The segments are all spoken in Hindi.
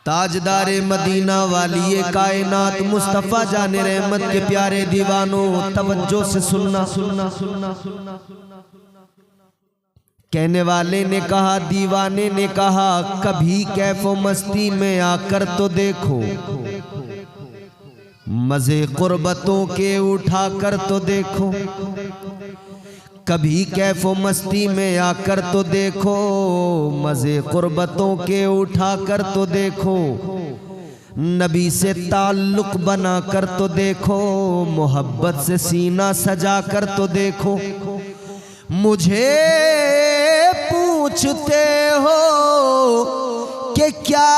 ताजदारे मदीना वाली कायनात मुस्तफ़ा जाने रहमत के प्यारे दीवानों, तवज्जो से सुनना। कहने वाले ने कहा, दीवाने ने कहा, कभी कैफो मस्ती में आकर तो देखो, मजे कुर्बतों के उठा कर तो देखो, कभी कैफो मस्ती में आकर तो देखो, मजे कुर्बतों के उठा कर तो देखो, नबी से ताल्लुक बना कर तो देखो, मोहब्बत से सीना सजा कर तो देखो। मुझे पूछते हो कि क्या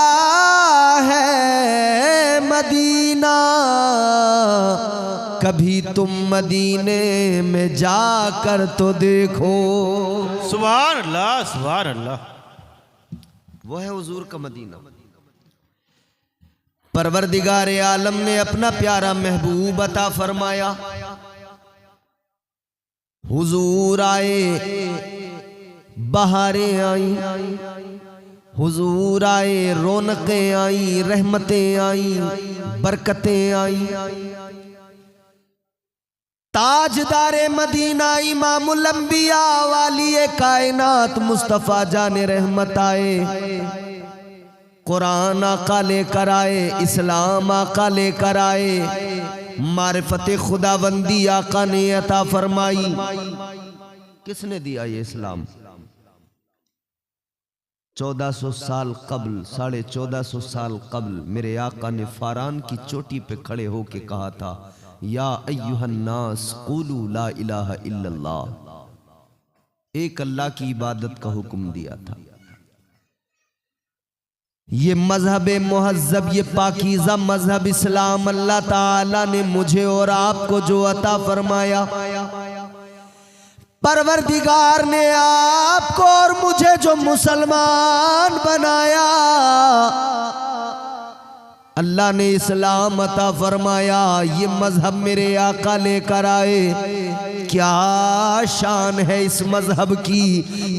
है मदीना, कभी तुम मदीने में जाकर तो देखो। सुभान अल्लाह, सुभान अल्लाह। वो है हुजूर का मदीना। परवरदिगार आलम ने अपना प्यारा महबूब अता फरमाया। हुजूर आए, बहारें आई, हुजूर आए, रौनकें आई, रहमतें आई, बरकतें आई। ताजदारे मदीना इमामुल अंबिया वाली कायनात मुस्तफ़ा जाने रहमत आए। कुरान आका लेकर आए, इस्लाम आका लेकर आए, मारिफत खुदाबंदी आका ने अता फरमाई। किसने दिया ये इस्लाम? 1400 साल कबल, 1450 साल कबल मेरे आका ने फारान की चोटी पे खड़े होके कहा था, या अय्युहन्नास क़ूलू ला इलाहा इल्लल्लाह। एक अल्लाह की इबादत का हुक्म दिया था। ये मजहब मुहज्जब, ये पाकीज़ा मजहब इस्लाम अल्लाह ताला ने मुझे और आपको जो अता फरमाया, परवरदिगार ने आपको और मुझे जो मुसलमान बनाया, अल्लाह ने इस्लाम अता फरमाया। ये मजहब मेरे आका लेकर आए। क्या शान है इस मजहब की,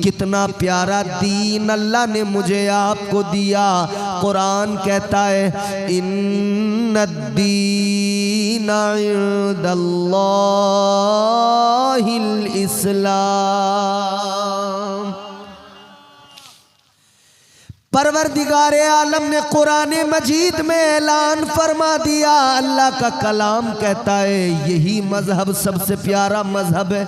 कितना प्यारा दीन अल्लाह ने मुझे आपको दिया। कुरान कहता है, इन्नद्दीन इंदल्लाहिल इस्लाम। परवरदिगार आलम ने कुरान मजीद में ऐलान फरमा दिया, अल्लाह का कलाम कहता है यही मजहब सबसे प्यारा मजहब है।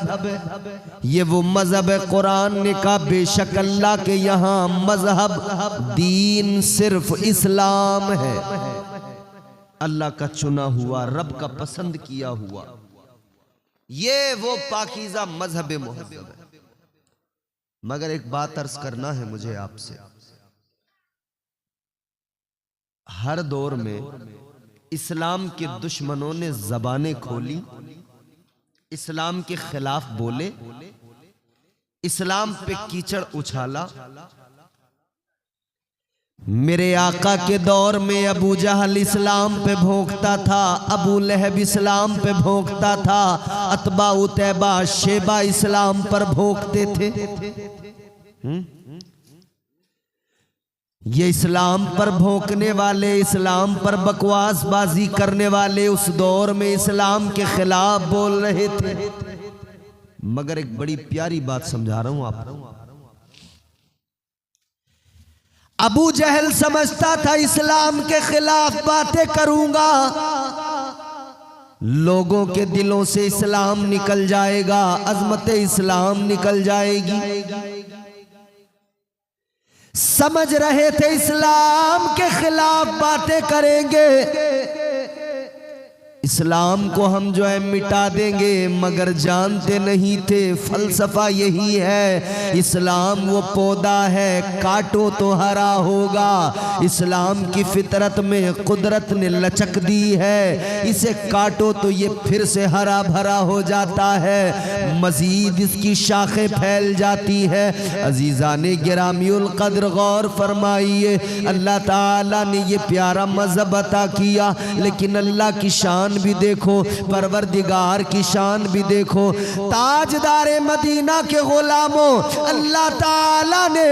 ये वो मजहब है। कुरान ने कहा बेशक अल्लाह के यहाँ मजहब दीन सिर्फ इस्लाम है। अल्लाह का चुना हुआ, रब का पसंद किया हुआ, ये वो पाकीज़ा मजहब मुहज्जब है। मगर एक बात अर्ज करना है मुझे आपसे, हर दौर में इस्लाम के दुश्मनों ने ज़बानें खोली, इस्लाम के खिलाफ बोले, इस्लाम पे कीचड़ उछाला। मेरे आका के दौर में अबू जहल इस्लाम पे भोंकता था, अबू लहब इस्लाम पे भोंकता था, अतबा उतैबा शेबा इस्लाम पर भोंकते थे। ये इस्लाम पर भोंकने वाले, इस्लाम पर बकवासबाजी करने वाले उस दौर में इस्लाम के खिलाफ बोल रहे थे। मगर एक बड़ी प्यारी बात समझा रहा हूं आपको। अबू जहल समझता था इस्लाम के खिलाफ बातें करूंगा, लोगों के दिलों से इस्लाम निकल जाएगा, अजमत इस्लाम निकल जाएगी। समझ रहे थे इस्लाम के खिलाफ बातें करेंगे, इस्लाम को हम जो है मिटा देंगे, मगर जानते नहीं थे फलसफा यही है, इस्लाम वो पौधा है काटो तो हरा होगा। इस्लाम की फितरत में कुदरत ने लचक दी है, इसे काटो तो ये फिर से हरा भरा हो जाता है, मजीद इसकी शाखें फैल जाती है। अजीज़ाने गिरामीउल कद्र गौर फरमाइए, अल्लाह ताला ने ये प्यारा मज़हब अता किया, लेकिन अल्लाह की शान शान भी देखो, परवरदिगार की शान भी देखो। ताजदारे मदीना के गुलामों, अल्लाह ताला ने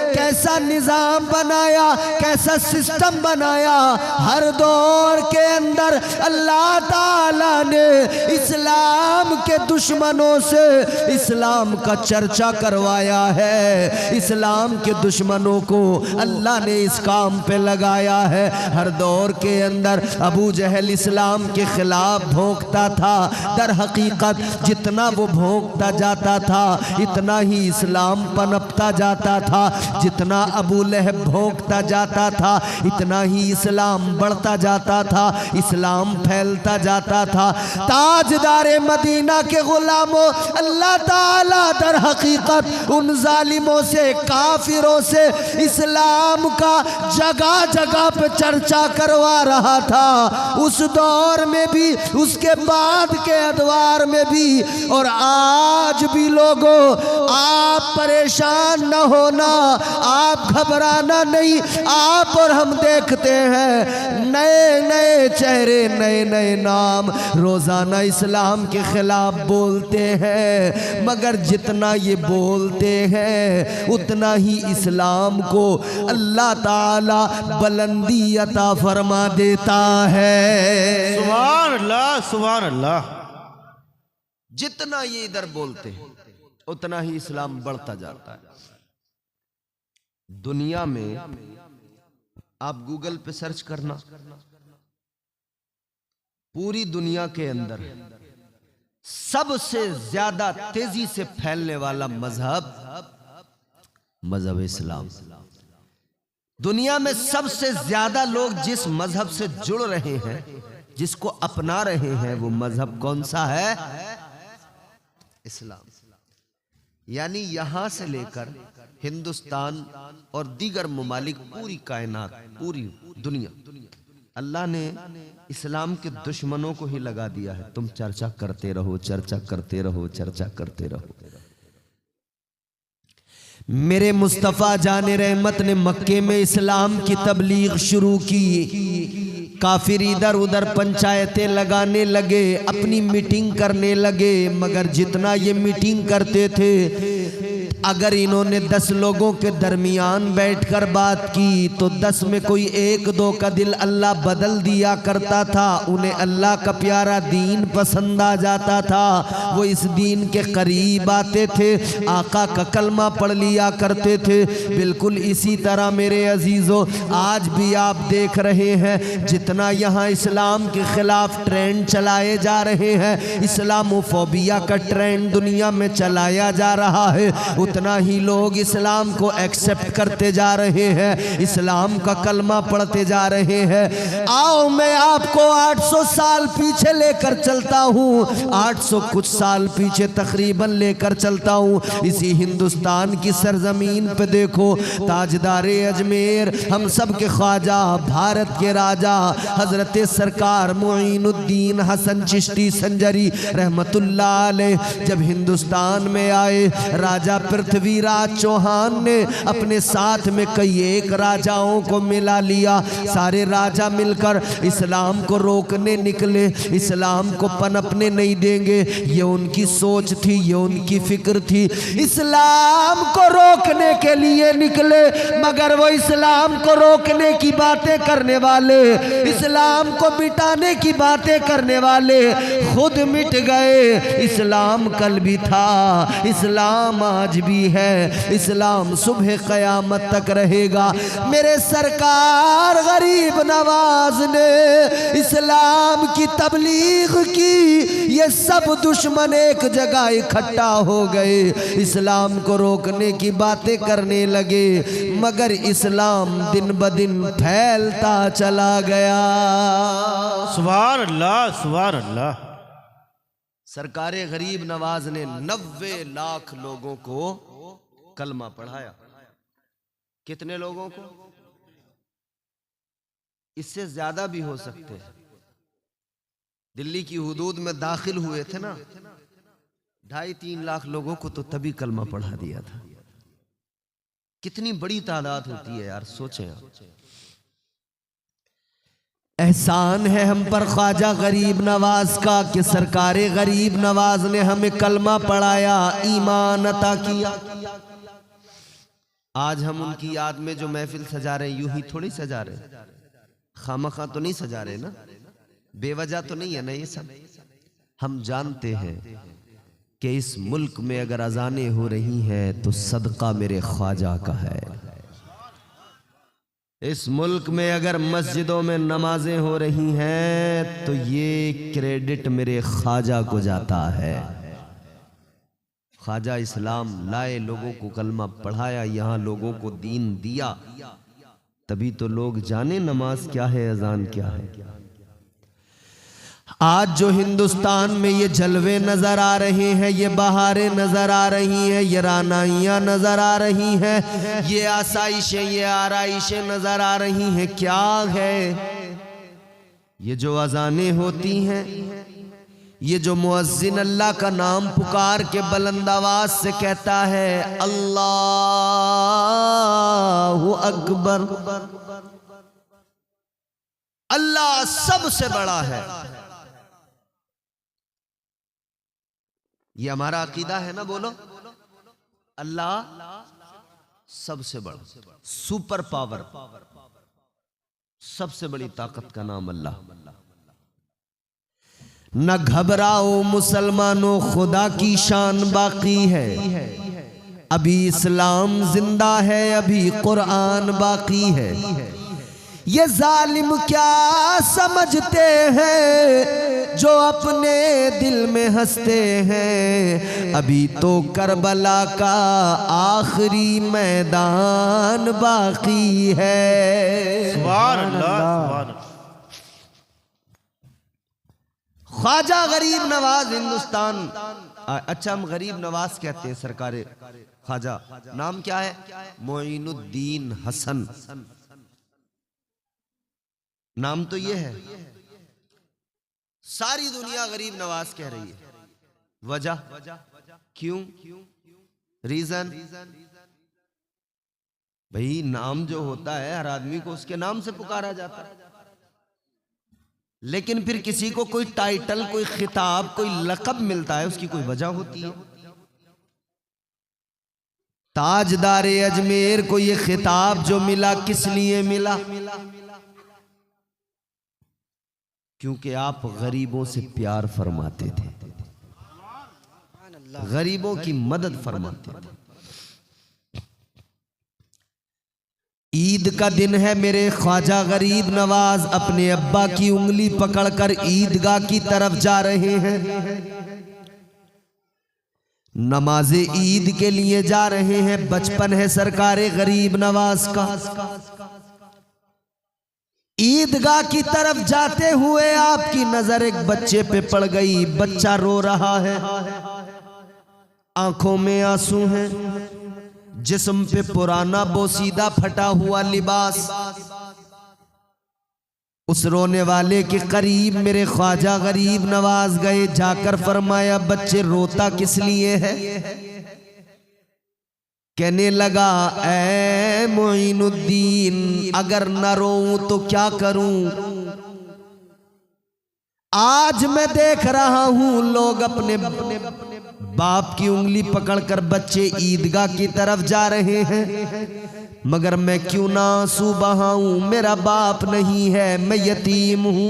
कैसा निजाम बनाया, कैसा सिस्टम बनाया। हर दौर के अंदर अल्लाह ताला ने इस्लाम के दुश्मनों से इस्लाम का चर्चा करवाया है। इस्लाम के दुश्मनों को अल्लाह ने इस काम पे लगाया है। हर दौर के अंदर अबू जहल इस्लाम के खिलाफ भोंकता था, दर हकीकत जितना वो भोंकता जाता था इतना ही इस्लाम पनपता जाता था। जितना अबू लहब भोंकता जाता था इतना ही इस्लाम बढ़ता जाता था, इस्लाम फैलता जाता था। ताजदारे मदीना के गुलामों, अल्लाह ताला दर हकीकत उन जालिमों से, काफिरों से इस्लाम का जगह जगह पे चर्चा करवा रहा था। उस दौर में भी, उसके बाद के अदवार में भी, और आज भी लोगों, आप परेशान न होना, आप घबराना नहीं। आप और हम देखते हैं नए नए चेहरे, नए नए नाम रोजाना इस्लाम के खिलाफ बोलते हैं, मगर जितना ये बोलते हैं उतना ही इस्लाम को अल्लाह ताला बुलंदी अता फरमा देता है। सुभान अल्लाह, सुभान अल्लाह। जितना ये इधर बोलते हैं उतना ही इस्लाम बढ़ता जाता है। दुनिया में आप गूगल पे सर्च करना, पूरी दुनिया के अंदर सबसे ज्यादा तेजी से फैलने वाला मजहब इस्लाम। दुनिया में सबसे ज्यादा लोग जिस मजहब से जुड़ रहे हैं, जिसको अपना रहे हैं, वो मजहब कौन सा है? इस्लाम। यानी यहां से लेकर हिंदुस्तान और दीगर ममालिक, पूरी कायनात, पूरी दुनिया, अल्लाह ने इस्लाम के दुश्मनों को ही लगा दिया है। तुम चर्चा करते रहो, चर्चा करते रहो, चर्चा करते रहो। मेरे मुस्तफ़ा जाने रहमत ने मक्के में इस्लाम की तबलीग शुरू की। काफिर इधर उधर पंचायतें लगाने लगे, अपनी मीटिंग करने लगे, मगर जितना ये मीटिंग करते थे, अगर इन्होंने 10 लोगों के दरमियान बैठकर बात की तो 10 में कोई 1-2 का दिल अल्लाह बदल दिया करता था। उन्हें अल्लाह का प्यारा दीन पसंद आ जाता था, वो इस दीन के करीब आते थे, आका का कलमा पढ़ लिया करते थे। बिल्कुल इसी तरह मेरे अजीजों, आज भी आप देख रहे हैं जितना यहाँ इस्लाम के खिलाफ ट्रेंड चलाए जा रहे हैं, इस्लामोफोबिया का ट्रेंड दुनिया में चलाया जा रहा है, उतना ही लोग इस्लाम को एक्सेप्ट करते जा रहे हैं, इस्लाम का कलमा पढ़ते जा रहे हैं। आओ मैं आपको 800 साल पीछे लेकर चलता हूँ, 800 कुछ साल पीछे तकरीबन लेकर चलता हूँ। इसी हिंदुस्तान की सरजमीन पे देखो, ताजदारे अजमेर, हम सब के ख्वाजा, भारत के राजा हजरत सरकार मुईनुद्दीन हसन चिश्ती संजरी रहमतुल्लाह अलैह जब हिंदुस्तान में आए, राजा पृथ्वीराज चौहान ने अपने साथ में कई एक राजाओं को मिला लिया। सारे राजा मिलकर इस्लाम को रोकने निकले, इस्लाम को पनपने नहीं देंगे, ये उनकी सोच थी, ये उनकी फिक्र थी। इस्लाम को रोकने के लिए निकले, मगर वो इस्लाम को रोकने की बातें करने वाले, इस्लाम को मिटाने की बातें करने वाले खुद मिट गए। इस्लाम कल भी था, इस्लाम आज भी है, इस्लाम सुबह क़यामत तक रहेगा। मेरे सरकार गरीब नवाज ने इस्लाम की तबलीग की, ये सब दुश्मन एक जगह इकट्ठा हो गए, इस्लाम को रोकने की बातें करने लगे, मगर इस्लाम दिन ब दिन फैलता चला गया। सुभान अल्लाह, सुभान अल्लाह। सरकारे गरीब नवाज ने 90 लाख लोगों को कलमा पढ़ाया। कितने लोगों को? इससे ज्यादा भी हो सकते हैं। दिल्ली की हुदूद में दाखिल हुए थे ना, 2.5-3 लाख लोगों को तो तभी कलमा पढ़ा दिया था। कितनी बड़ी तादाद होती है यार, सोचें आप। एहसान है हम पर ख्वाजा गरीब नवाज का कि सरकारे गरीब नवाज ने हमें कलमा पढ़ाया, ईमान अता किया। आज हम उनकी याद में जो महफिल सजा रहे हैं, यूं ही थोड़ी सजा रहे, खामखा तो नहीं सजा रहे ना, बेवजह तो नहीं है ना ये सब। हम जानते हैं कि इस मुल्क में अगर अजानें हो रही हैं तो सदका मेरे ख्वाजा का है। इस मुल्क में अगर मस्जिदों में नमाजें हो रही हैं तो ये क्रेडिट मेरे ख्वाजा को जाता है। ख्वाजा इस्लाम लाए, लोगों को कलमा पढ़ाया, यहाँ लोगों को दीन दिया, तभी तो लोग जाने नमाज क्या है, अजान क्या है। आज जो हिंदुस्तान में ये जलवे नजर आ रहे हैं, ये बहारें नजर आ रही हैं, ये रानाइयाँ नजर आ रही हैं, ये आसाइशें, ये आराइशें नजर आ रही हैं, क्या है? ये जो अजानें होती हैं, ये जो मुअज्जिन अल्लाह का नाम पुकार के बुलंद आवाज से कहता है अल्लाहु अकबर, अल्लाह सबसे बड़ा है, ये हमारा अकीदा है ना, बोलो अल्लाह सबसे बड़ा, सुपर पावर, सबसे बड़ी ताकत का नाम अल्लाह। न घबराओ मुसलमानों, खुदा की शान बाकी है, अभी इस्लाम जिंदा है, अभी कुरान बाकी है। ये जालिम क्या समझते हैं जो अपने दिल में हंसते हैं, अभी तो करबला का आखिरी मैदान बाकी है। सुभान अल्लाह, सुभान अल्लाह। ख्वाजा गरीब नवाज हिंदुस्तान, अच्छा हम गरीब नवाज कहते हैं सरकारे ख्वाजा, नाम क्या है? मोइनुद्दीन हसन, नाम तो ये है। सारी दुनिया गरीब नवाज कह रही है, वजह क्यों? रीजन भाई, नाम जो होता है हर आदमी को उसके नाम से पुकारा जाता है, लेकिन फिर किसी को कोई टाइटल, कोई खिताब, कोई लक़ब मिलता है, उसकी कोई वजह होती है। ताजदारे अजमेर को ये खिताब जो मिला, किस लिए मिला? क्योंकि आप गरीबों से प्यार फरमाते थे, गरीबों की मदद फरमाते थे। ईद का दिन है, मेरे ख्वाजा गरीब नवाज अपने अब्बा की उंगली पकड़कर ईदगाह की तरफ जा रहे हैं, नमाज़े ईद के लिए जा रहे हैं। बचपन है सरकारे गरीब नवाज का। ईदगाह की तरफ जाते हुए आपकी नजर एक बच्चे पे पड़ गई। बच्चा रो रहा है, आंखों में आंसू हैं, जिस्म पे पुराना बोसीदा फटा हुआ लिबास। उस रोने वाले के करीब मेरे ख्वाजा गरीब नवाज गए, जाकर फरमाया बच्चे रोता किस लिए है? कहने लगा ऐ मोइनुद्दीन, अगर न रोऊं तो क्या करूं? आज मैं देख रहा हूं लोग अपने बाप की उंगली पकड़कर बच्चे ईदगाह की तरफ जा रहे हैं, मगर मैं क्यों ना आंसू बहाऊं? मेरा बाप नहीं है, मैं यतीम हूं।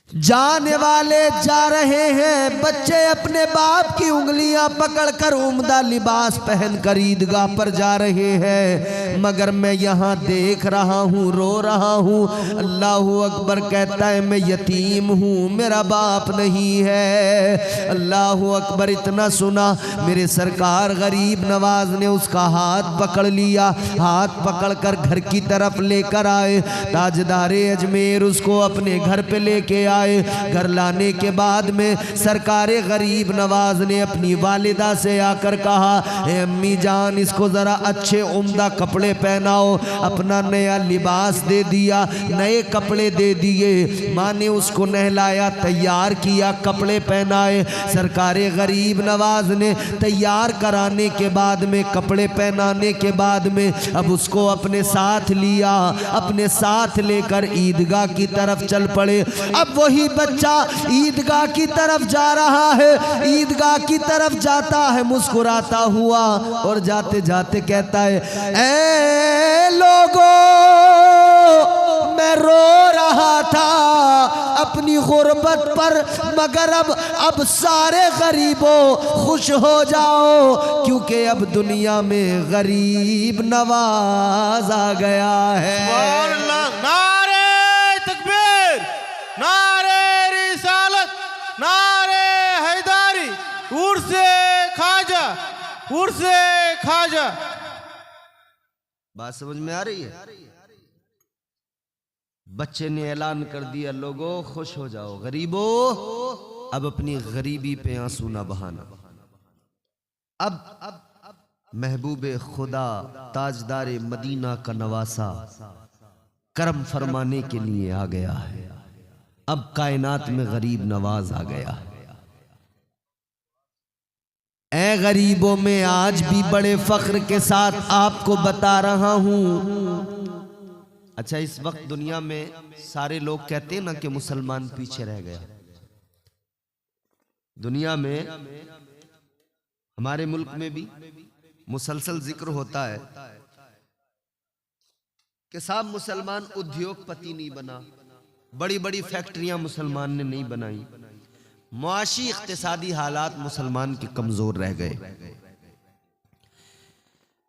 जाने वाले जा रहे हैं, बच्चे अपने बाप की उंगलियां पकड़कर उम्दा लिबास पहनकर ईदगाह पर जा रहे हैं, मगर मैं यहाँ देख रहा हूँ, रो रहा हूँ। अल्लाहु अकबर कहता है मैं यतीम हूँ, मेरा बाप नहीं है। अल्लाहु अकबर। इतना सुना, मेरे सरकार गरीब नवाज ने उसका हाथ पकड़ लिया, हाथ पकड़कर घर की तरफ लेकर आए। ताजदारे अजमेर उसको अपने घर पे लेके आए। आए। घर लाने के बाद में सरकारे गरीब नवाज ने अपनी वालिदा से आकर कहा, ए अम्मी जान, इसको जरा अच्छे उम्दा कपड़े पहनाओ। अपना नया लिबास दे दिया, नए कपड़े दे दिए। माँ ने उसको नहलाया, तैयार किया, कपड़े पहनाए। सरकारे गरीब नवाज ने तैयार कराने के बाद में, कपड़े पहनाने के बाद में अब उसको अपने साथ लिया। अपने साथ लेकर ईदगाह की तरफ चल पड़े। अब वही बच्चा ईदगाह की तरफ जा रहा है, ईदगाह की तरफ जाता है मुस्कुराता हुआ, और जाते जाते कहता है, ऐ लोगों, मैं रो रहा था अपनी गुर्बत पर, मगर अब सारे गरीबों खुश हो जाओ, क्योंकि अब दुनिया में गरीब नवाज आ गया है। नारे तकबीर, नारे रिसालत, नारे हैदारी, उर्से खाजा, उर्से खाजा। बात समझ में आ रही है? बच्चे ने ऐलान कर दिया, लोगों खुश हो जाओ, गरीबों अब अपनी गरीबी पे आंसू ना बहाना। अब महबूबे खुदा ताजदारे मदीना का नवासा करम फरमाने के लिए आ गया है। अब कायनात में गरीब नवाज आ गया है। ऐ गरीबों में आज भी बड़े फख्र के साथ आपको बता रहा हूं। अच्छा, इस वक्त दुनिया में सारे लोग कहते हैं ना कि मुसलमान पीछे रह गया। दुनिया में, हमारे मुल्क में भी मुसलसल जिक्र होता है कि साहब मुसलमान उद्योगपति नहीं बना, बड़ी बड़ी फैक्ट्रियां मुसलमान ने नहीं बनाई, मुआशी इक्तिसादी हालात मुसलमान के कमजोर रह गए।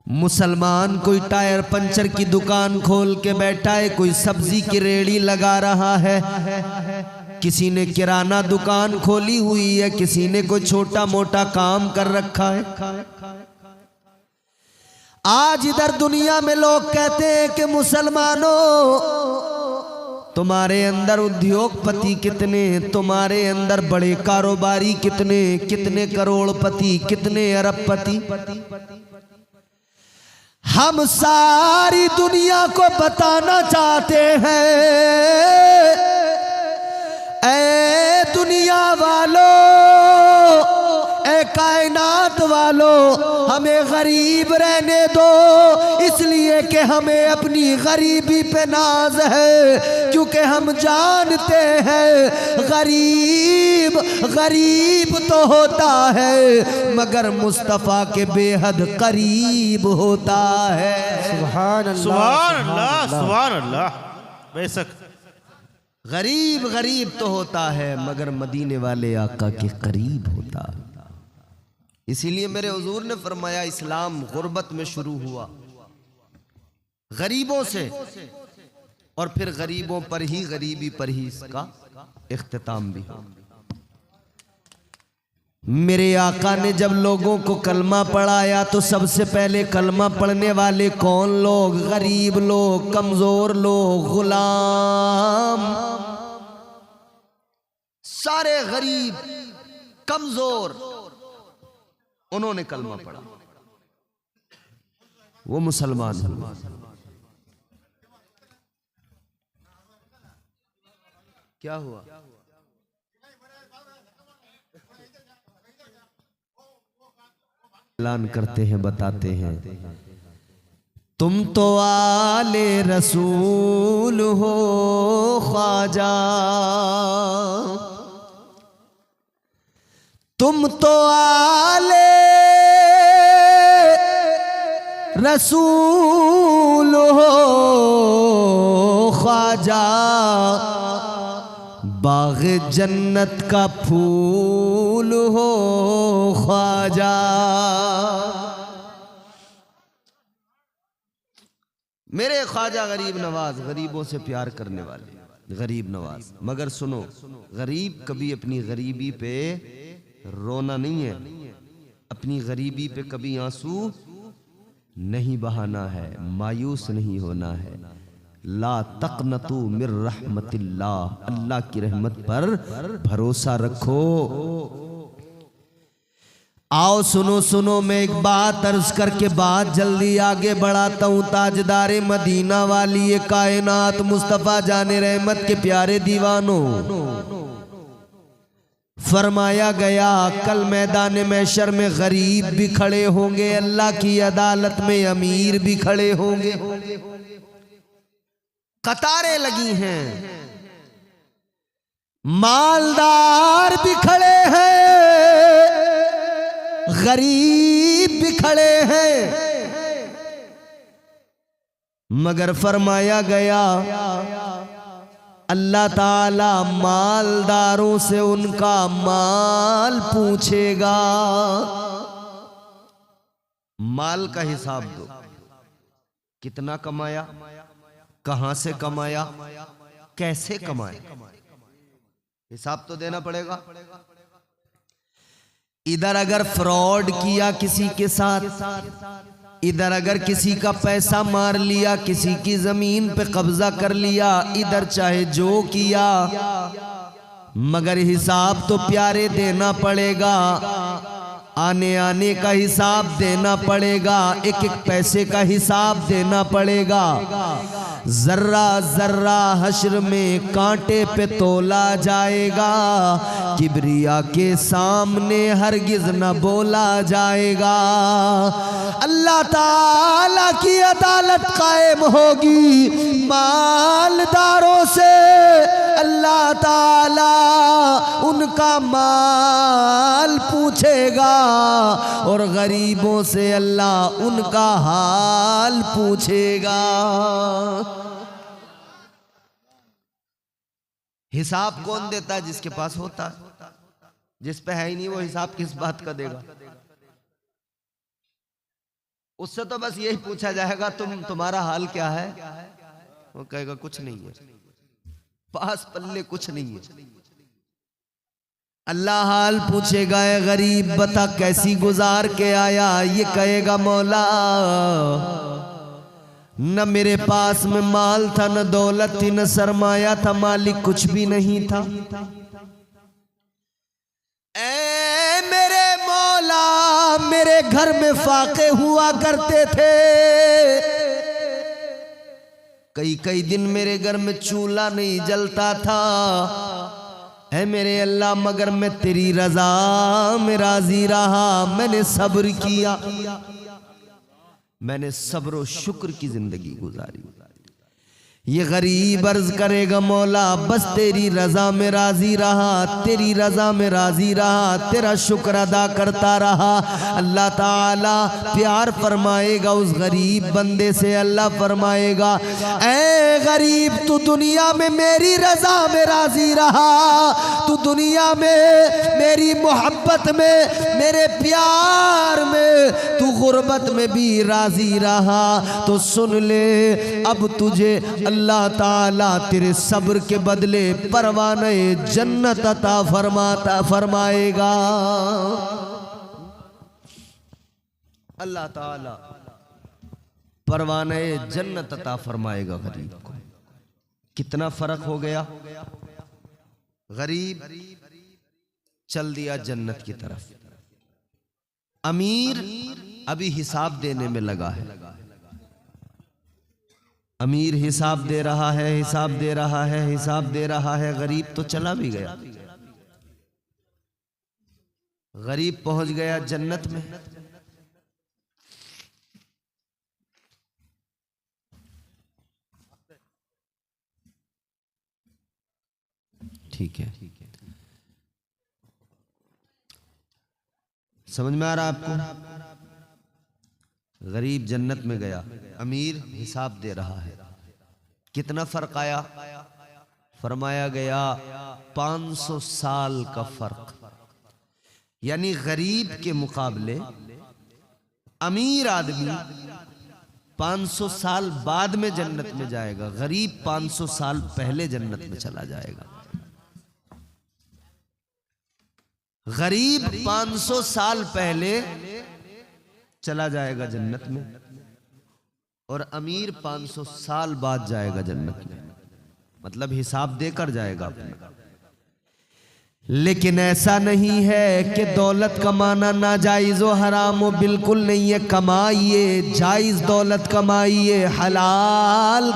मुसलमान कोई टायर पंचर की दुकान खोल के बैठा है, कोई सब्जी की रेड़ी लगा रहा है, किसी ने किराना दुकान खोली हुई है, किसी ने कोई छोटा मोटा काम कर रखा है। आज इधर दुनिया में लोग कहते हैं कि मुसलमानों, तुम्हारे अंदर उद्योगपति कितने, तुम्हारे अंदर बड़े कारोबारी कितने, कितने करोड़पति, कितने अरबपति। हम सारी दुनिया को बताना चाहते हैं, ऐ दुनिया वालों, ऐ कायनात वालों, हमें गरीब रहने दो, इसलिए कि हमें अपनी गरीबी पे नाज है, क्योंकि हम जानते हैं गरीब गरीब तो होता है मगर मुस्तफ़ा के बेहद करीब होता है। सुभान अल्लाह, सुभान अल्लाह। बेशक गरीब गरीब तो होता है मगर मदीने वाले आका के करीब होता है। इसीलिए मेरे हुजूर ने फरमाया, इस्लाम गुर्बत में शुरू हुआ, गरीबों से, और फिर गरीबों पर ही, गरीबी पर ही इसका इख्तिताम भी हो। मेरे आका ने जब लोगों को कलमा पढ़ाया तो सबसे पहले कलमा पढ़ने वाले कौन लोग? गरीब लोग, कमजोर लोग, गुलाम, सारे गरीब कमजोर, उन्होंने कलमा पढ़ा, वो मुसलमान हुए। क्या हुआ? ऐलान करते हैं, बताते हैं, तुम तो आले रसूल हो ख्वाजा, तुम तो आले रसूल हो ख्वाजा, बाग जन्नत का फूल हो ख्वाजा। मेरे ख्वाजा गरीब नवाज, गरीबों से प्यार करने वाले गरीब नवाज। मगर सुनो, गरीब कभी अपनी गरीबी पे रोना नहीं है, अपनी गरीबी पे कभी आंसू नहीं बहाना है, मायूस नहीं होना है। ला तक़नतू मिर रहमतिल्लाह, अल्लाह की रहमत पर भरोसा रखो। आओ सुनो सुनो, मैं एक बात अर्ज करके बात जल्दी आगे बढ़ाता हूँ। ताजदारे मदीना वाली ये कायनात मुस्तफ़ा जाने रहमत के प्यारे दीवानों, फरमाया गया कल मैदान महशर में गरीब भी खड़े होंगे, अल्लाह की अदालत में अमीर भी खड़े होंगे। कतारें लगी हैं, मालदार भी खड़े हैं, गरीब भी खड़े हैं, मगर फरमाया गया अल्लाह ताला मालदारों से उनका माल पूछेगा। माल का हिसाब दो, कितना कमाया, कहां से कमाया, कैसे कमाया, हिसाब तो देना पड़ेगा। इधर अगर फ्रॉड किया किसी के साथ, इधर अगर किसी का पैसा मार लिया, किसी की जमीन पे कब्जा कर लिया, इधर चाहे जो किया, मगर हिसाब तो प्यारे देना पड़ेगा। आने आने का हिसाब देना पड़ेगा, एक एक पैसे का हिसाब देना पड़ेगा। जर्रा जर्रा हश्र में कांटे पे तोला जाएगा, किबरिया के सामने हरगिज न बोला जाएगा। अल्लाह ताला की अदालत कायम होगी, मालदारों से अल्लाह ताला उनका माल पूछेगा और गरीबों से अल्लाह उनका हाल पूछेगा। हिसाब कौन देता है? जिसके पास होता है। जिस पे है ही नहीं वो हिसाब किस बात का देगा? उससे तो बस यही पूछा जाएगा तुम्हारा हाल क्या है, वो कहेगा कुछ नहीं है, पास पल्ले कुछ नहीं है। अल्लाह हाल पूछेगा, ए गरीब बता कैसी गुजार के आया, ये कहेगा मौला न मेरे पास में माल था, न दौलत थी, न सरमाया था, मालिक कुछ भी नहीं था। ऐ मेरे मौला मेरे घर में फाके हुआ करते थे, कई कई दिन मेरे घर में चूल्हा नहीं जलता था। ऐ मेरे अल्लाह मगर मैं तेरी रजा में राजी रहा, मैंने सब्र किया, मैंने सब्र और शुक्र की जिंदगी गुजारी। ये गरीब अर्ज करेगा मौला बस तेरी रजा में राजी रहा, तेरी रजा में राजी रहा, तेरा शुक्र अदा करता रहा। अल्लाह ताला प्यार फरमाएगा उस गरीब बंदे से, अल्लाह फरमाएगा ऐ गरीब तू दुनिया में मेरी रजा में राजी रहा, तू दुनिया में मेरी मोहब्बत में मेरे प्यार में तू गुर्बत में भी राजी रहा, तो सुन ले अब तुझे अल्लाह ताला तेरे सब्र के बदले परवाने जन्नत अता फरमाएगा। अल्लाह ताला परवाने जन्नत अता फरमाएगा गरीब को। कितना फर्क हो गया, गरीब चल दिया जन्नत की तरफ, अमीर अभी हिसाब देने में लगा है। अमीर हिसाब दे रहा है, हिसाब दे रहा है, हिसाब दे रहा है, गरीब तो चला भी गया। गरीब पहुंच गया जन्नत में। ठीक है, समझ में आ रहा आपको? गरीब जन्नत में गया, अमीर हिसाब दे रहा है। कितना फर्क आया? फरमाया गया 500 साल का फर्क, यानी गरीब के मुकाबले अमीर आदमी 500 साल बाद में जन्नत में जाएगा, गरीब 500 साल पहले जन्नत में चला जाएगा। गरीब 500 साल पहले चला जाएगा जन्नत में, और अमीर 500 साल बाद जाएगा जन्नत में, मतलब हिसाब देकर जाएगा अपना। लेकिन ऐसा नहीं है कि दौलत कमाना नाजायज व हराम हो, बिल्कुल नहीं है। कमाइए, जायज दौलत कमाइए, हलाल,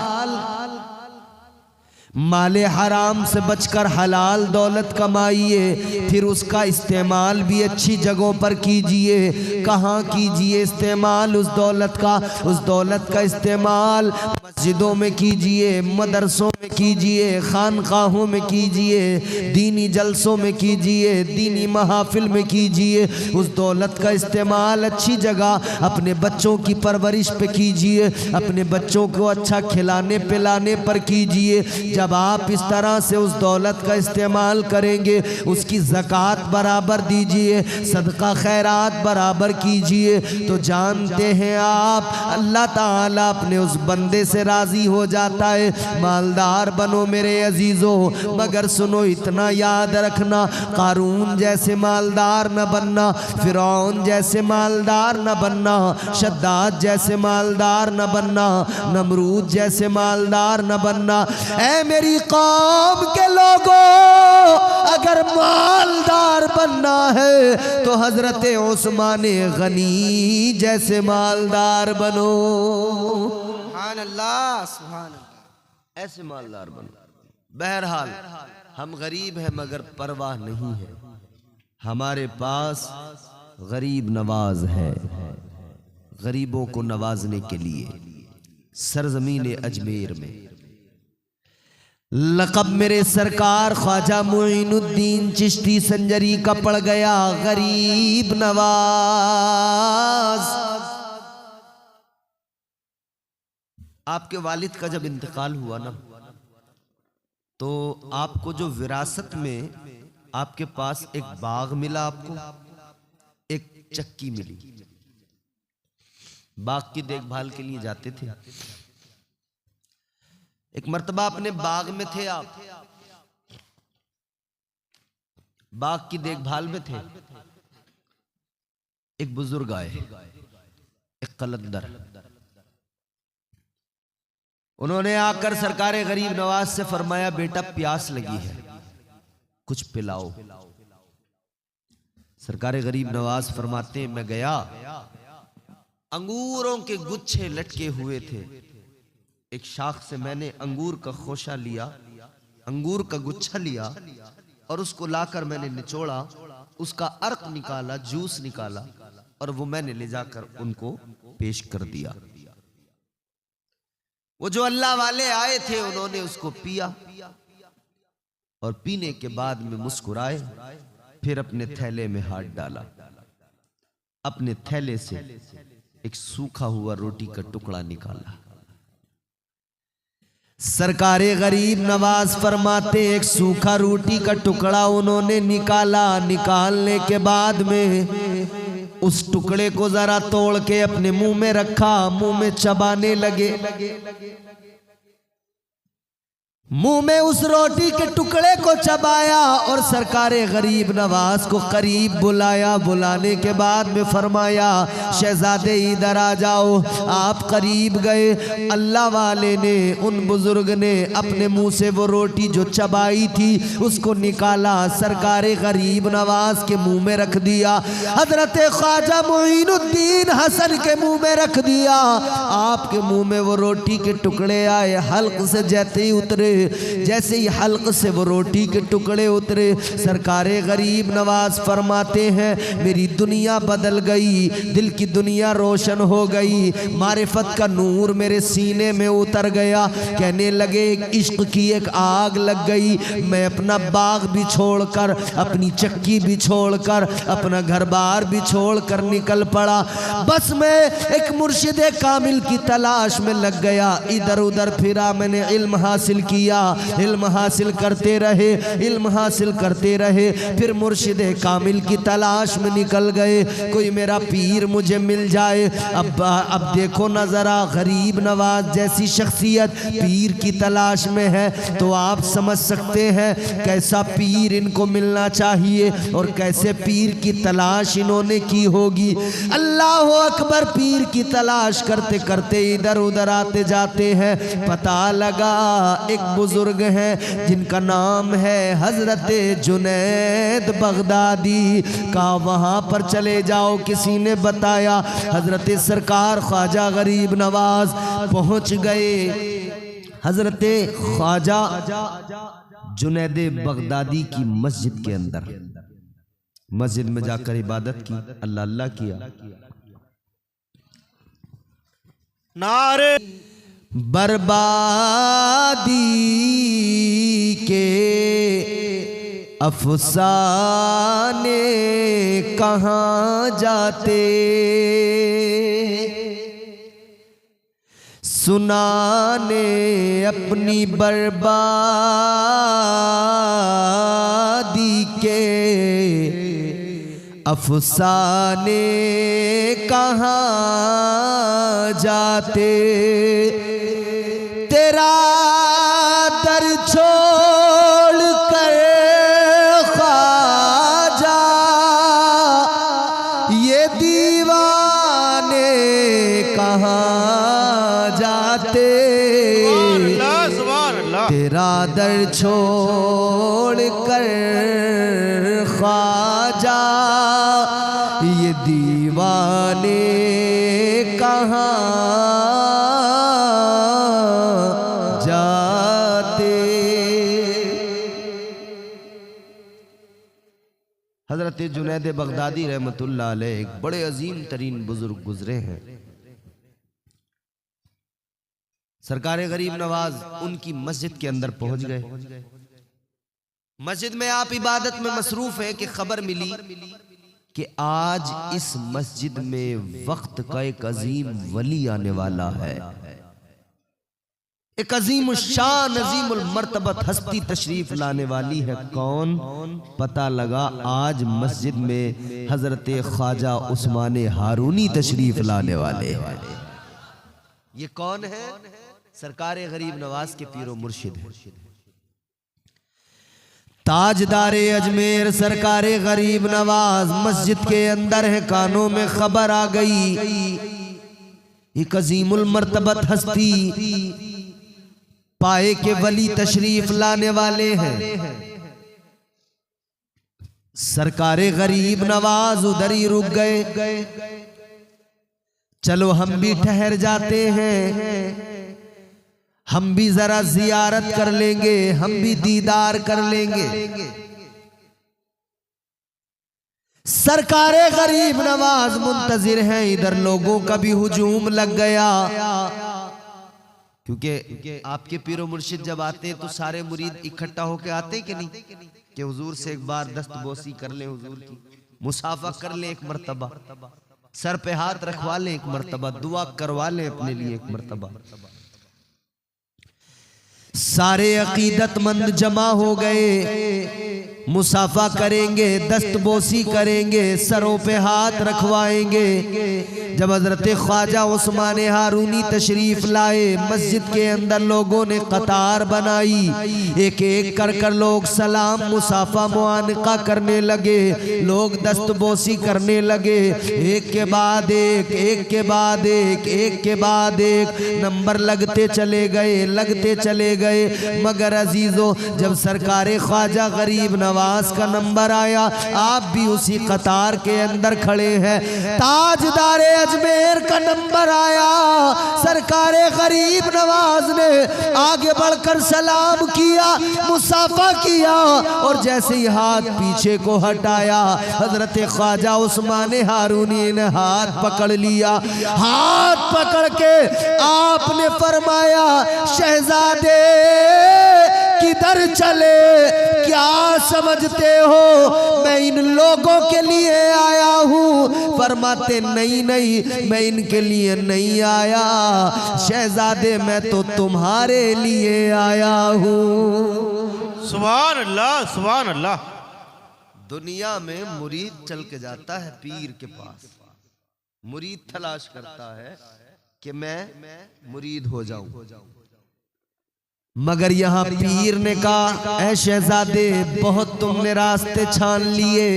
माले हराम से बचकर हलाल दौलत कमाइए। फिर उसका इस्तेमाल भी अच्छी जगहों पर कीजिए। कहाँ कीजिए इस्तेमाल उस दौलत का? उस दौलत का इस्तेमाल मस्जिदों में कीजिए, मदरसों में कीजिए, खानकाहों में कीजिए, दीनी जलसों में कीजिए, दीनी महफिल में कीजिए। उस दौलत का इस्तेमाल अच्छी जगह अपने बच्चों की परवरिश पे कीजिए, अपने बच्चों को अच्छा खिलाने पिलाने पर कीजिए। जब आप इस तरह से उस दौलत का इस्तेमाल करेंगे, उसकी ज़कात बराबर दीजिए, सदका खैरात बराबर कीजिए, तो जानते हैं आप अल्लाह ताला अपने उस बंदे से राज़ी हो जाता है। मालदार बनो मेरे अजीज़ों, मगर सुनो इतना याद रखना, कारून जैसे मालदार न बनना, फिरौन जैसे मालदार न बनना, शद्दाद जैसे मालदार न बनना, नमरूद जैसे मालदार न बनना। ऐ मेरी कौम के लोगों, अगर मालदार बनना है तो हजरत उस्मान गनी जैसे मालदार बनो। सुभान अल्लाह, सुभान अल्लाह। ऐसे मालदार बनो। बहरहाल हम गरीब हैं मगर परवाह नहीं है, हमारे पास गरीब नवाज है। गरीबों को नवाजने के लिए सरजमीन अजमेर में लक़ब मेरे सरकार ख्वाजा मुईनुद्दीन चिश्ती संजरी का पड़ गया, गरीब नवाज। आपके वालिद का जब इंतकाल हुआ ना, तो आपको जो विरासत में आपके पास एक बाग मिला, आपको एक चक्की मिली। बाग की देखभाल के लिए जाते थे। एक मर्तबा अपने बाग में थे आप, बाग की देखभाल में थे। एक बुजुर्ग आए, एक कलंदर। उन्होंने आकर सरकार गरीब नवाज से फरमाया, बेटा प्यास लगी है, कुछ पिलाओ। सरकार गरीब नवाज फरमाते, मैं गया, अंगूरों के गुच्छे लटके हुए थे। एक शाख से मैंने अंगूर का खोशा लिया, अंगूर का गुच्छा लिया और उसको लाकर मैंने निचोड़ा, उसका अर्क निकाला, जूस निकाला और वो मैंने ले जाकर उनको पेश कर दिया। वो जो अल्लाह वाले आए थे उन्होंने उसको पिया और पीने के बाद में मुस्कुराए, फिर अपने थैले में हाथ डाला, अपने थैले से एक सूखा हुआ रोटी का टुकड़ा निकाला। सरकारे गरीब नवाज फरमाते, एक सूखा रोटी का टुकड़ा उन्होंने निकाला। निकालने के बाद में उस टुकड़े को जरा तोड़ के अपने मुंह में रखा, मुंह में चबाने लगे। मुंह में उस रोटी के टुकड़े को चबाया और सरकारे गरीब नवाज को करीब बुलाया। बुलाने के बाद में फरमाया, शहजादे इधर आ जाओ। आप करीब गए, अल्लाह वाले ने, उन बुजुर्ग ने अपने मुंह से वो रोटी जो चबाई थी उसको निकाला, सरकारे गरीब नवाज के मुंह में रख दिया। हजरत ख्वाजा मुईनुद्दीन हसन के मुंह में रख दिया। आपके मुंह में वो रोटी के टुकड़े आए, हल्क से जैसे ही उतरे, जैसे ही हल्क से वो रोटी के टुकड़े उतरे, सरकारे गरीब नवाज फरमाते हैं, मेरी दुनिया बदल गई, दिल की दुनिया रोशन हो गई, मारिफत का नूर मेरे सीने में उतर गया। कहने लगे, इश्क की एक आग लग गई। मैं अपना बाग भी छोड़कर, अपनी चक्की भी छोड़कर, अपना घर बार भी छोड़कर निकल पड़ा। बस मैं एक मुर्शिद कामिल की तलाश में लग गया। इधर उधर फिरा, मैंने इल्म हासिल किया, किया, इल्म हासिल करते रहे, इल्म हासिल करते रहे। फिर मुर्शिद कामिल की तलाश में निकल गए, कोई मेरा पीर मुझे मिल जाए। अब देखो ना जरा, गरीब नवाज जैसी शख्सियत पीर की तलाश में है, तो आप समझ सकते हैं कैसा पीर इनको मिलना चाहिए और कैसे पीर की तलाश इन्होंने की होगी। अल्लाह अकबर, पीर की तलाश करते करते इधर उधर आते जाते हैं। पता लगा एक बुजुर्ग हैं जिनका नाम है हजरत जुनैद बगदादी का, वहां पर चले जाओ। किसी ने बताया, हजरत सरकार ख्वाजा गरीब नवाज पहुंच गए हजरत ख्वाजा जुनैद बगदादी की मस्जिद के अंदर। मस्जिद में जाकर इबादत की, अल्लाह अल्लाह किया। नारे बर्बादी के अफसाने कहाँ जाते, सुनाने अपनी बर्बादी के अफसाने कहाँ जाते। तेरा दर छोड़ कर ख्वाजा ये दीवाने कहाँ जाते। तेरा दर छोड़ कर ख्वाजा ये दीवाने कहाँ जाते। हजरत जुनैद बगदादी रहमतुल्लाह अलैह एक बड़े अजीम तरीन बुजुर्ग गुजरे हैं। सरकार गरीब नवाज उनकी मस्जिद के अंदर पहुंच गए। मस्जिद में आप इबादत में मसरूफ है कि खबर मिली कि आज इस मस्जिद में वक्त का एक अजीम वली आने वाला है, एक अजीम शान अजीम मर्तबत हस्ती तशरीफ लाने वाली है। कौन? पता लगा आज मस्जिद में हजरत ख्वाजा उस्मान हारूनी तशरीफ लाने वाले हैं। ये कौन है? सरकार गरीब नवाज के पीरो मुर्शिद है, ताजदारे अजमेर सरकार गरीब नवाज मस्जिद के अंदर है। कानों में खबर आ गई, एक अजीमुल मर्तबत हस्ती पाए के वली तशरीफ लाने वाले हैं। सरकार गरीब नवाज उधर ही रुक गए। चलो हम भी ठहर जाते हैं, हम भी जरा जियारत कर लेंगे, हम भी दीदार कर लेंगे। सरकारे गरीब नवाज मुंतजिर हैं, इधर लोगों का भी हुजूम लग गया। क्योंकि आपके पीरो मुर्शिद जब आते हैं तो सारे मुरीद इकट्ठा होके आते कि नहीं, कि हुजूर से एक बार दस्तबोसी कर ले, हुजूर की मुसाफा कर ले एक मर्तबा, सर पे हाथ रखवा ले एक मर्तबा, दुआ करवा ले अपने लिए एक मर्तबा। सारे अकीदतमंद जमा हो गए, मुसाफा करेंगे, दस्तबोसी करेंगे, सरों पे हाथ रखवाएंगे। जब हजरत ख्वाजा उस्मान हारूनी तशरीफ लाए, मस्जिद के अंदर लोगों ने कतार बनाई, एक एक कर कर लोग सलाम मुसाफा मुआनका करने लगे, लोग दस्तबोसी करने लगे। एक के बाद एक, एक के बाद एक, एक के बाद एक नंबर लगते चले गए, लगते चले गए। मगर अजीजों, जब सरकार ख्वाजा गरीब नवाज का नंबर आया, आप भी उसी कतार के अंदर खड़े हैं। ताजदारे अजमेर का नंबर आया, सरकार गरीब नवाज ने आगे बढ़कर सलाम किया, मुसाफा किया, और जैसे ही हाथ पीछे को हटाया, हजरत ख्वाजा उस्मान हारूनी ने हाथ पकड़ लिया। हाथ पकड़ के आपने फरमाया, शहजादे किधर चले, क्या समझते हो मैं इन लोगों के लिए आया हूँ? फरमाते नहीं नहीं, मैं इनके लिए नहीं आया शहजादे, मैं तो तुम्हारे लिए आया हूँ। सुभान अल्लाह, सुभान अल्लाह। दुनिया में मुरीद चल के जाता है पीर के पास, मुरीद तलाश करता है कि मैं मुरीद हो जाऊं, मगर यहाँ पीर ने कहा ऐ शहजादे बहुत तुमने रास्ते छान लिए,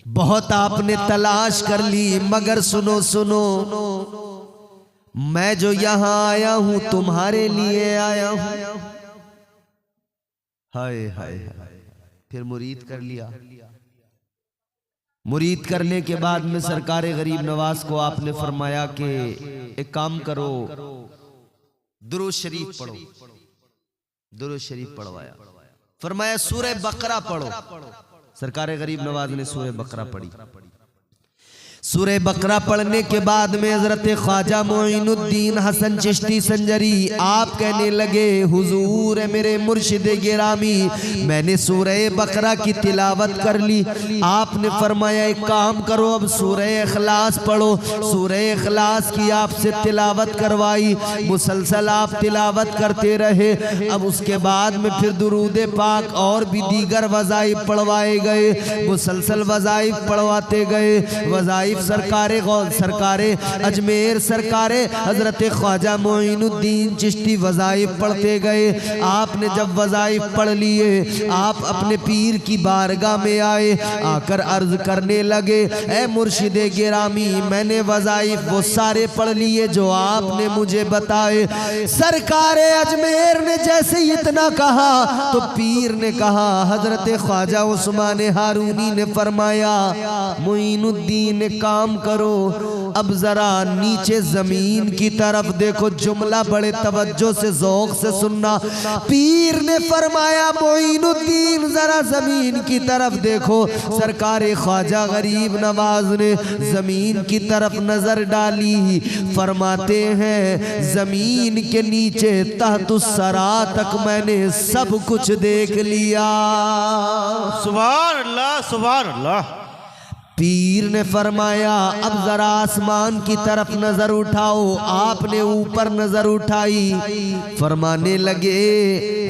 बहुत आपने तलाश कर ली, मगर सुनो सुनो, मैं जो यहाँ आया हूं तुम्हारे लिए आया हूं। हाय हाय हाय, फिर मुरीद कर लिया। मुरीद करने के बाद में सरकार गरीब नवाज को आपने फरमाया कि एक काम करो, दुरूद शरीफ पढ़ो। दुरूद शरीफ पढ़वाया, फरमाया सूरह बकरा पढ़ो। सरकार गरीब नवाज ने सूरह बकरा पढ़ी। सूरह बकरा पढ़ने के बाद में हजरत ख्वाजा मोइनुद्दीन हसन चिश्ती संजरी आप कहने लगे हुजूर मेरे मुर्शिद गिरामी, मैंने सूरह बकरा की तिलावत कर ली। आपने फरमाया एक काम करो, अब सूरह इखलास पढ़ो। सूरह इखलास की आपसे तिलावत करवाई, मुसलसल आप तिलावत करते रहे। अब उसके बाद में फिर दुरूद पाक और भी दीगर वज़ाइफ पढ़वाए गए, मुसलसल वज़ाइफ पढ़वाते गए। वज़ाइफ सरकारे अजमेर सरकारे हजरत ख्वाजा मोइनुद्दीन चिश्ती वज़ाइफ पढ़ते गए। आपने जब वज़ाइफ पढ़ लिए, आप अपने पीर की बारगाह में आए, आकर अर्ज करने लगे ऐ मुर्शिद गिरामी, मैंने वज़ाइफ वो सारे पढ़ लिए जो आपने मुझे बताए। सरकारे अजमेर ने जैसे इतना कहा तो पीर ने कहा, हजरत ख्वाजा उस्मान हारूनी ने फरमाया मोइनुद्दीन काम करो, अब जरा नीचे जमीन की तरफ देखो, जुमला बड़े तवज्जो से ज़ौक़ से सुनना। पीर ने फरमाया मोइनुद्दीन जरा जमीन की तरफ देखो। सरकार ख्वाजा गरीब नवाज ने जमीन की तरफ नजर डाली, फरमाते हैं जमीन के नीचे तहतुस्सरा तक मैंने सब कुछ देख लिया। सुभान अल्लाह, सुभान अल्लाह। पीर ने फरमाया अब जरा आसमान की तरफ नजर उठाओ। आपने ऊपर नजर उठाई, फरमाने लगे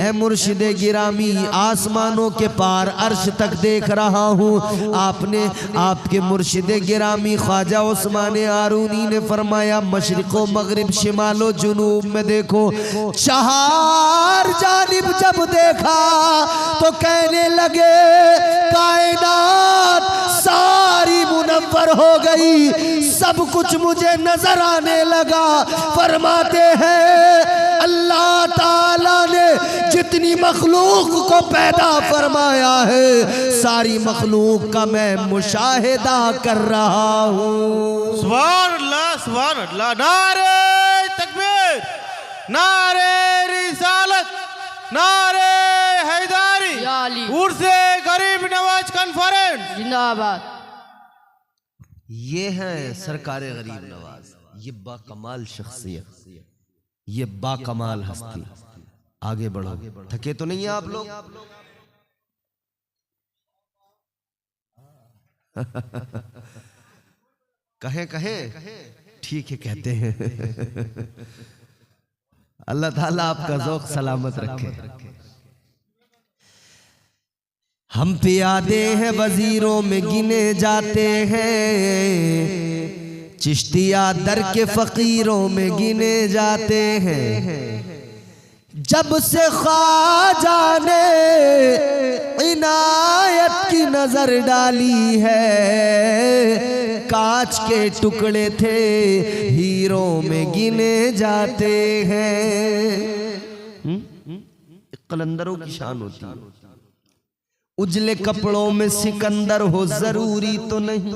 है मुर्शिद गिरामी, आसमानों के पार अर्श तक देख रहा हूँ। आपने आपके मुर्शिद गिरामी ख्वाजा उस्मान हारूनी ने फरमाया मशरिको मगरिब शिमालो जुनूब में देखो। चार जानिब जब देखा तो कहने लगे कायनात सारी मुनव्वर हो गई, सब कुछ मुझे नजर आने लगा। फरमाते हैं अल्लाह ताला ने जितनी मखलूक को पैदा फरमाया है, सारी मखलूक का मैं मुशाहिदा कर रहा हूँ। सुभान अल्लाह, सुभान अल्लाह। नारे तकबीर, नारे रिसालत, नारे हैदरी, उर्से गरीब नवाज कॉन्फ्रेंस जिंदाबाद। ये है सरकार गरीब नवाज, ये बाकमाल शख्सियत, ये बाकमाल हस्ती। आगे बढ़ो, थके तो नहीं है आप लोग? कहें कहें ठीक है कहते हैं। अल्लाह ताला आपका ज़ौक़ सलामत रखे। हम प्यादे हैं वजीरों में गिने जाते हैं, चिश्तिया दर के फकीरों में गिने जाते हैं। जब से ख्वाजा ने इनायत की नजर डाली है, कांच के टुकड़े थे हीरों में गिने जाते हैं। कलंदरों की शान होती है। उजले कपड़ों में सिकंदर हो जरूरी तो नहीं,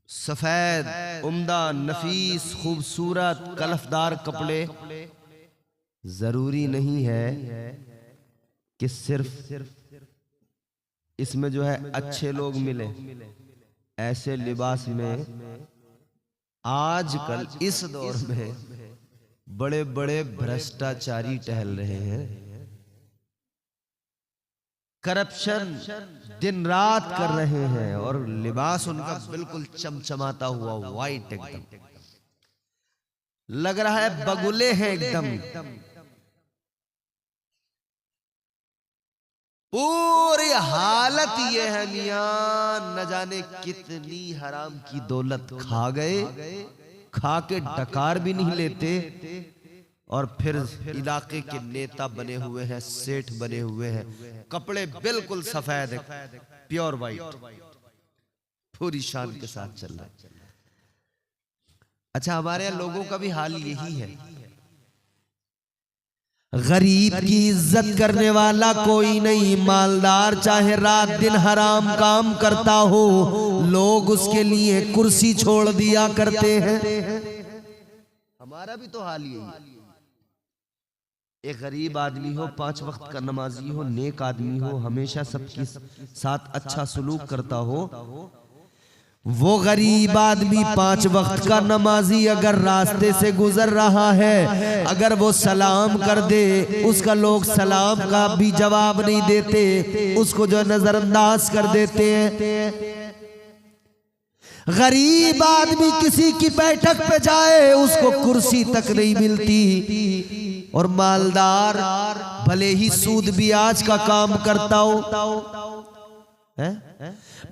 सफेद उम्दा नफीस खूबसूरत कलफदार कपड़े जरूरी नहीं है कि सिर्फ इसमें जो है अच्छे लोग मिले। ऐसे लिबास में आजकल इस दौर में बड़े बड़े भ्रष्टाचारी टहल रहे हैं, करप्शन दिन रात कर रहे हैं, और लिबास उनका बिल्कुल चमचमाता हुआ वाइट, एकदम लग रहा है बगुले हैं एकदम। पूरी हालत ये है मियां, न जाने कितनी हराम की दौलत खा गए, खा के डकार भी नहीं लेते, और फिर इलाके के नेता बने हुए हैं, सेठ बने हुए हैं, कपड़े बिल्कुल सफेद, प्योर वाइट, पूरी शान के साथ चल रहा है। अच्छा, हमारे यहाँ लोगों का भी हाल यही है। गरीब की इज्जत करने वाला कोई नहीं, मालदार चाहे रात दिन हराम काम करता हो, लोग उसके लिए कुर्सी छोड़ दिया करते हैं। हमारा भी तो हाल यही। एक गरीब आदमी हो, 5 वक्त का नमाजी हो, नेक आदमी हो, हमेशा सबके साथ अच्छा सलूक करता हो, वो गरीब आदमी 5 वक्त का नमाजी अगर रास्ते से गुजर रहा है, अगर वो सलाम कर दे, उसका लोग सलाम का भी जवाब नहीं देते, उसको जो नजरअंदाज कर देते हैं। गरीब आदमी किसी की बैठक पे जाए, उसको कुर्सी तक नहीं मिलती, और मालदार भले ही सूद ब्याज का काम करता हो,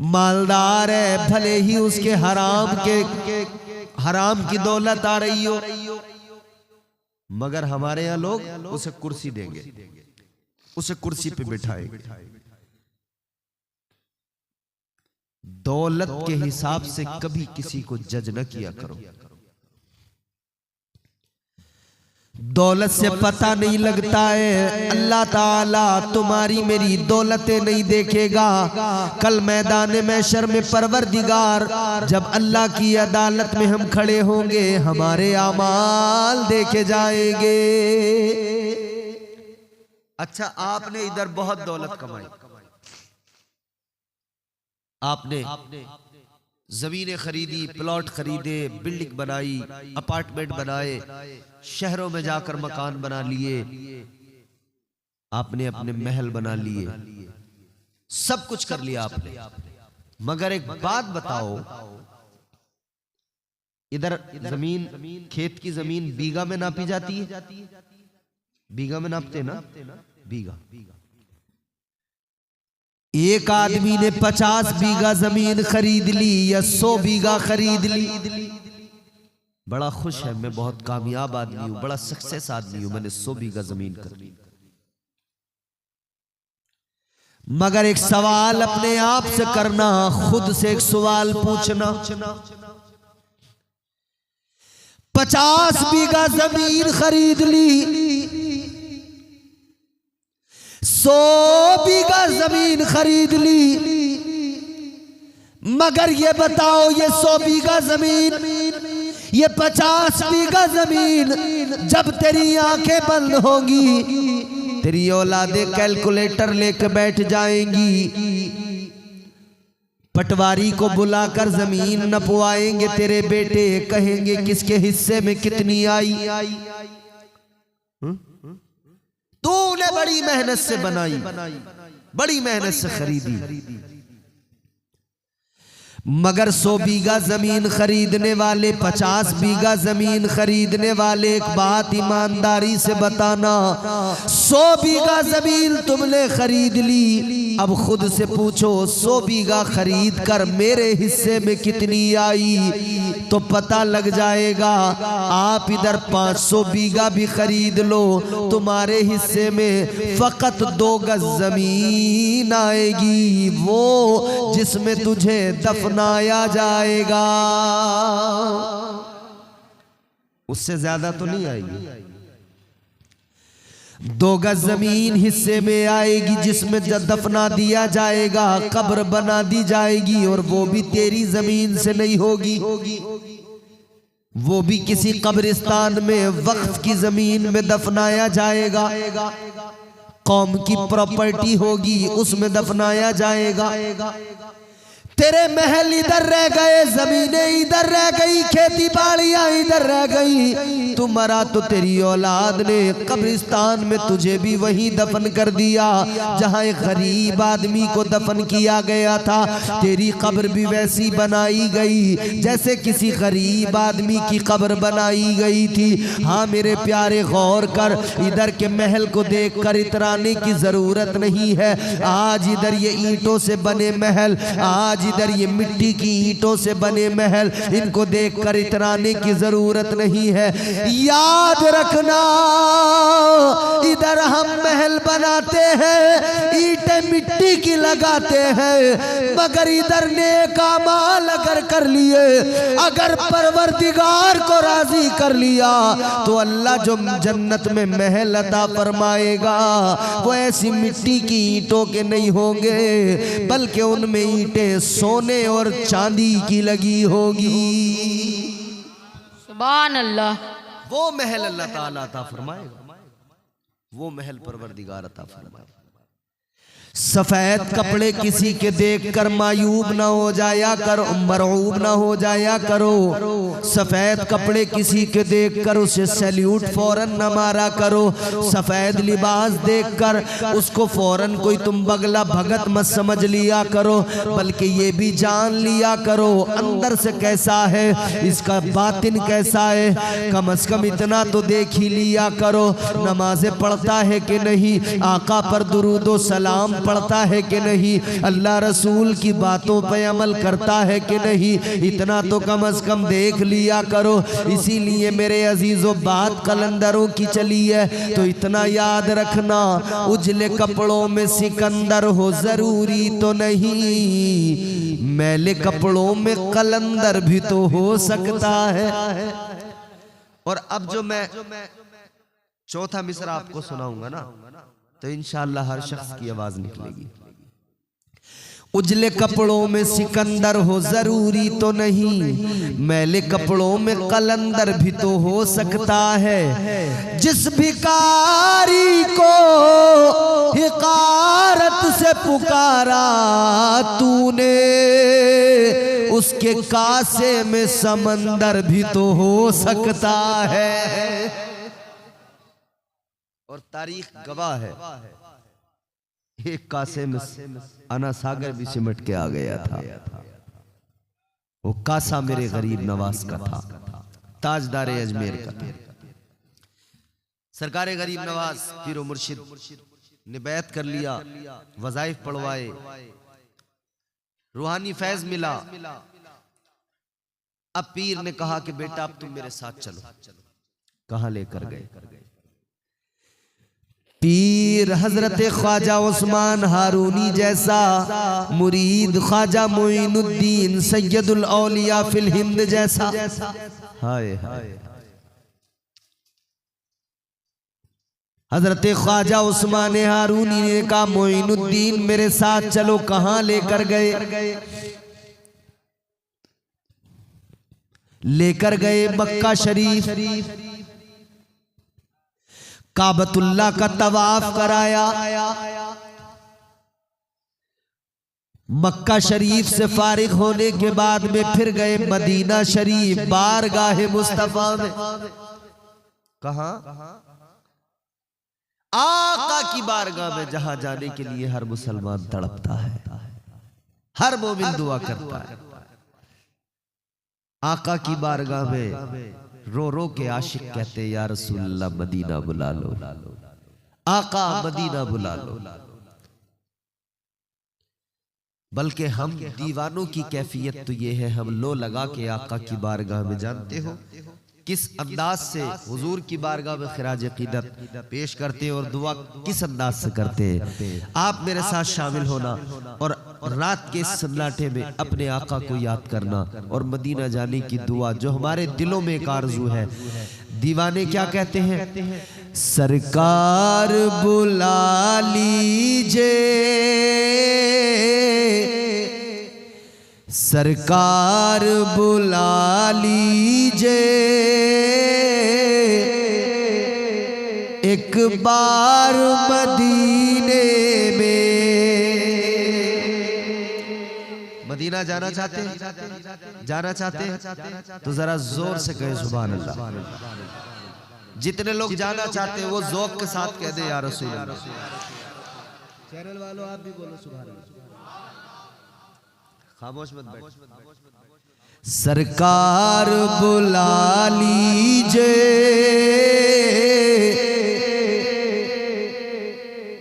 मालदार है, भले ही उसके हराम की दौलत आ रही हो, मगर हमारे यहाँ लोग उसे कुर्सी देंगे, उसे कुर्सी पे बिठाएंगे। दौलत के हिसाब से कभी किसी को जज न किया करो। दौलत से पता नहीं लगता है, अल्लाह ताला तुम्हारी मेरी दौलतें नहीं देखेगा। कल मैदान महशर में परवरदिगार जब अल्लाह की अदालत में हम खड़े होंगे, हमारे आमाल देखे जाएंगे। अच्छा, आपने इधर बहुत दौलत कमाई, आपने जमीनें खरीदी, प्लॉट खरीदे, बिल्डिंग बनाई, अपार्टमेंट बनाए, शहरों में जाकर मकान बना लिए, आपने अपने महल बना लिए, सब कुछ कर लिया आपने। मगर एक बात बताओ, इधर जमीन, खेत की जमीन बीघा में नापी जाती है, बीघा में नापते ना, बीघा। एक आदमी ने 50 बीघा जमीन खरीद ली या 100 बीघा खरीद ली, बड़ा खुश है, मैं बहुत कामयाब आदमी हूं, बड़ा सक्सेस आदमी हूं, मैंने 100 बीघा जमीन कर ली। मगर एक सवाल अपने आप से करना, खुद से एक सवाल पूछना, 50 बीघा जमीन खरीद ली, 100 बीघा जमीन खरीद ली, मगर ये बताओ, ये 100 बीघा जमीन, ये 50 बीघा जमीन जब तेरी आंखें बंद होंगी, तेरी औलादे कैलकुलेटर लेकर बैठ जाएंगी, पटवारी को बुलाकर जमीन नपवाएंगे तेरे बेटे, कहेंगे किसके हिस्से में कितनी आई, तूने बड़ी मेहनत से बनाई, बड़ी मेहनत से खरीदी। मगर 100 बीघा जमीन खरीदने वाले, 50 बीघा जमीन खरीदने वाले, एक बात ईमानदारी से बताना, 100 बीघा जमीन तुमने खरीद ली, अब खुद से पूछो 100 बीघा खरीद कर मेरे हिस्से में कितनी आई, तो पता लग जाएगा। आप इधर 500 बीघा भी खरीद लो, तुम्हारे हिस्से में फकत 2 गज जमीन आएगी, वो जिसमें तुझे दफनाया जाएगा, उससे ज्यादा तो नहीं आएगी। 2 गज जमीन हिस्से में आएगी, जिसमें दफना दिया जाएगा, कब्र बना दी जाएगी, और वो भी तेरी जमीन से नहीं होगी, वो भी किसी कब्रिस्तान में वक्फ की जमीन में दफनाया जाएगा, कौम की प्रॉपर्टी होगी उसमें दफनाया जाएगा। तेरे महल इधर रह गए, जमीनें इधर रह गई, खेती बाड़ियां इधर रह गई। तू मरा तो तेरी औलाद ने कब्रिस्तान में तुझे भी वहीं दफन कर दिया जहां एक गरीब आदमी को दफन किया गया था। तेरी कब्र भी वैसी बनाई गई जैसे किसी गरीब आदमी की कब्र बनाई गई थी। हाँ मेरे प्यारे गौर कर, इधर के महल को देख कर इतराने की जरूरत नहीं है। आज इधर ये ईंटों से बने महल, आज इधर ये मिट्टी की ईंटों से बने महल, इनको देखकर इतराने की जरूरत नहीं है। याद रखना, इधर हम महल बनाते हैं, ईंटें मिट्टी की लगाते हैं, मगर इधर नेक अमाल अगर कर लिए, अगर परवरदिगार को राजी कर लिया तो अल्लाह जो जन्नत में महल अता फरमाएगा वो ऐसी मिट्टी की ईंटों के नहीं होंगे, बल्कि उनमें ईंटें सोने और चांदी की लगी होगी। सुभान अल्लाह। वो महल अल्लाह ताला अता फरमाएगा, वो महल परवरदिगार अता फरमाएगा। सफेद कपड़े किसी के देखकर मायूब ना हो जाया करो, मरऊब ना हो जाया करो। सफेद कपड़े किसी के देखकर उसे सैल्यूट फौरन न मारा करो। सफेद लिबास देखकर उसको फौरन कोई तुम बगला भगत मत समझ लिया करो, बल्कि ये भी जान लिया करो अंदर से कैसा है, इसका बातिन कैसा है। कम से कम इतना तो देख ही लिया करो, नमाजें पढ़ता है कि नहीं, आका पर दुरूदो सलाम पढ़ता है कि नहीं, अल्लाह रसूल की बातों पे अमल करता है कि नहीं, इतना तो कम से कम देख लिया करो। इसीलिए मेरे अजीजों बात कलंदरों की चली है तो इतना याद रखना, उजले कपड़ों में सिकंदर हो जरूरी तो नहीं, मैले कपड़ों में कलंदर भी तो हो सकता है। और अब जो मैं चौथा मिसरा आपको सुनाऊंगा ना तो इंशाअल्लाह हर शख्स की आवाज निकलेगी। उजले कपड़ों में सिकंदर हो जरूरी तो नहीं, मैले कपड़ों में कलंदर भी तो हो सकता है। जिस भिखारी को हिकारत से पुकारा तूने, उसके कासे में समंदर भी तो हो सकता है। और तारीख गवाह है, एक कासे में अना सागर भी सिमट के आ गया था। वो कासा मेरे गरीब नवाज का था, ताजदार अजमेर का था। सरकार गरीब नवाज पीरो मुर्शिद ने बैत कर लिया, वज़ाइफ पढ़वाए, रूहानी फैज मिला। अब पीर ने कहा कि बेटा अब तुम मेरे साथ चलो। कहां लेकर गए? पीर हजरत ख्वाजा उस्मान हारूनी जैसा मुरीद ख्वाजा मोइनुद्दीन सैयदुल औलिया फिल हिंद जैसा। हाय हाय। हजरत ख्वाजा उस्मान हारूनी ने कहा मोइनुद्दीन मेरे साथ चलो। कहां लेकर गए? लेकर गए मक्का शरीफ, काबतुल्लाह का तवाफ कराया, मक्का शरीफ से फारिग होने के बाद में फिर गए मदीना शरीफ, बारगाह मुस्तफा में। कहा? आका की बारगाह में, जहां जाने के लिए हर मुसलमान तड़पता है, हर मोमिन दुआ करता है। आका की बारगाह में रो रो के आशिक कहते या रसूल अल्लाह मदीना बुला लो, आका मदीना बुला लो। बल्कि हम दीवानों की कैफियत तो ये है, हम लो लगा के आका की बारगाह में, जानते हो किस अंदाज से हुजूर की बारगाह में खिराज अकीदत पेश करते हैं और दुआ किस अंदाज से करते हैं। आप मेरे साथ शामिल होना और रात के सन्नाटे में अपने आका को याद करना और मदीना जाने की दुआ जो हमारे दिलों में एक आरज़ू है। दीवाने क्या कहते हैं? सरकार बुला लीजिए, सरकार बुला लीजिए, एक बार मदीने में। मदीना मदीना जाना चाहते तो जरा जोर से कहे सुभान अल्लाह। जितने लोग जाना चाहते हैं वो ज़ौक़ के साथ कह दे या रसूल अल्लाह। चैनल वालों आप भी बोलो सुभान अल्लाह। खामोश मत बैठ। सरकार बुला लीजिए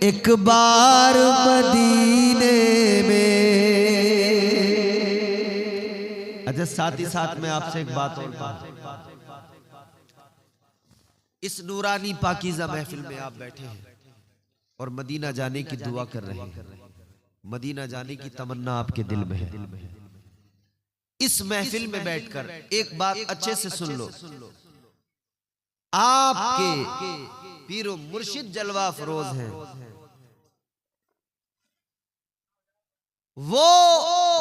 एक बार मदीने में। अच्छा साथ ही साथ में आपसे एक बात और इस नूरानी पाकीज़ा महफिल में आप बैठे हैं और मदीना जाने की दुआ कर रहे हैं, मदीना जाने की तमन्ना आपके दिल में है। इस महफिल में बैठकर एक बात अच्छे से सुन लो, आपके पीरो मुर्शिद जलवा फरोज हैं, वो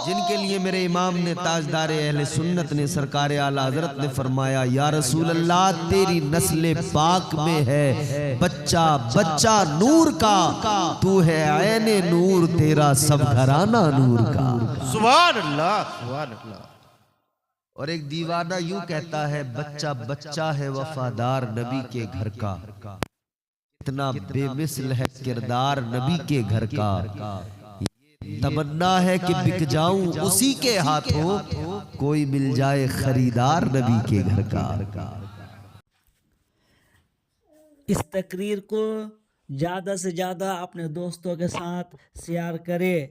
जिनके लिए मेरे इमाम ने ताजदार अहले सुन्नत ने सरकार आला हजरत ने फरमाया या रसूल अल्लाह तेरी नस्ल पाक में है बच्चा बच्चा नूर का, तू है ऐने नूर तेरा सब घराना नूर का। सुभान अल्लाह सुभान अल्लाह। और एक दीवाना यूं कहता है बच्चा बच्चा है वफादार नबी के घर का, इतना बेमिसल है किरदार नबी के घर का। तमन्ना है कि बिक जाऊं उसी के हाथों, कोई मिल जाए खरीदार नबी के घर का। इस तकरीर को ज़्यादा से ज़्यादा अपने दोस्तों के साथ शेयर करें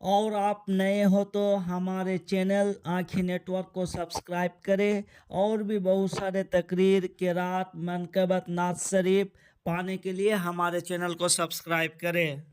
और आप नए हो तो हमारे चैनल आँखें नेटवर्क को सब्सक्राइब करें और भी बहुत सारे तकरीर किरात मनकबत नात शरीफ पाने के लिए हमारे चैनल को सब्सक्राइब करें।